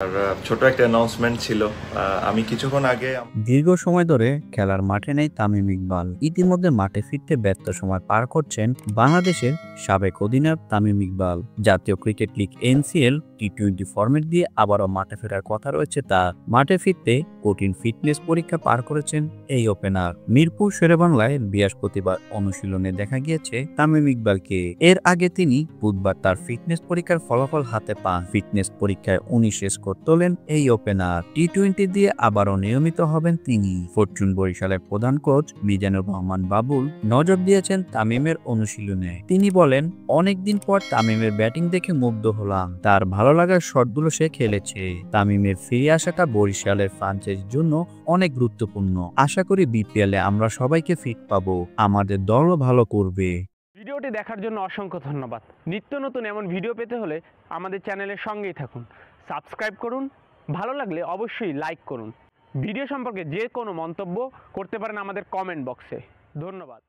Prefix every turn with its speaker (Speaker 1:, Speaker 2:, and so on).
Speaker 1: আর ছোট একটা অ্যানাউন্সমেন্ট ছিল। আমি কিছুক্ষণ আগে
Speaker 2: দীর্ঘ সময় ধরে খেলার মাঠে নেই তামিম ইকবাল। ইতিমধ্যে মাঠে ফিরতে ব্যস্ত সময় পার করছেন বাংলাদেশের সাবেক অধিনায়ক তামিম ইকবাল। জাতীয় ক্রিকেট লীগ এনসিএল টি-20 ফরম্যাট দিয়ে আবারও মাঠে ফেরার কথা রয়েছে তার। মাঠে ফিরতে কঠিন ফিটনেস পরীক্ষা পার করেছেন এই ওপেনার। মিরপুর শেরেবাংলায় বৃহস্পতিবার অনুশীলনে দেখা গিয়েছে তামিম ইকবালকে। এর আগে তিনি বুধবার তার ফিটনেস পরীক্ষার ফলাফল হাতে পান। ফিটনেস পরীক্ষায় 19 স্কোর তোলেন এই ওপেনার। টি-20 দিয়ে আবারও নিয়মিত হবেন তিনি। ফরচুন বরিশালের প্রধান কোচ মিজানুর রহমান বাবুল নজর দিয়েছেন তামিমের অনুশীলনে। তিনি বলেন, অনেকদিন পর তামিমের ব্যাটিং দেখে মুগ্ধ হলাম। তার ভালো লাগার শটগুলো সে খেলেছে। তামিমের ফিরে আসাটা বরিশালের ফ্রাঞ্চাইজির জন্য অনেক গুরুত্বপূর্ণ। আশা করি বিপিএলে আমরা সবাইকে ফিট পাবো, আমাদের দলও ভালো করবে।
Speaker 3: ভিডিওটি দেখার জন্য অসংখ্য ধন্যবাদ। নিত্য নতুন এমন ভিডিও পেতে হলে আমাদের চ্যানেলের সঙ্গেই থাকুন, সাবস্ক্রাইব করুন, ভালো লাগলে অবশ্যই লাইক করুন। ভিডিও সম্পর্কে যে কোনো মন্তব্য করতে পারেন আমাদের কমেন্ট বক্সে। ধন্যবাদ।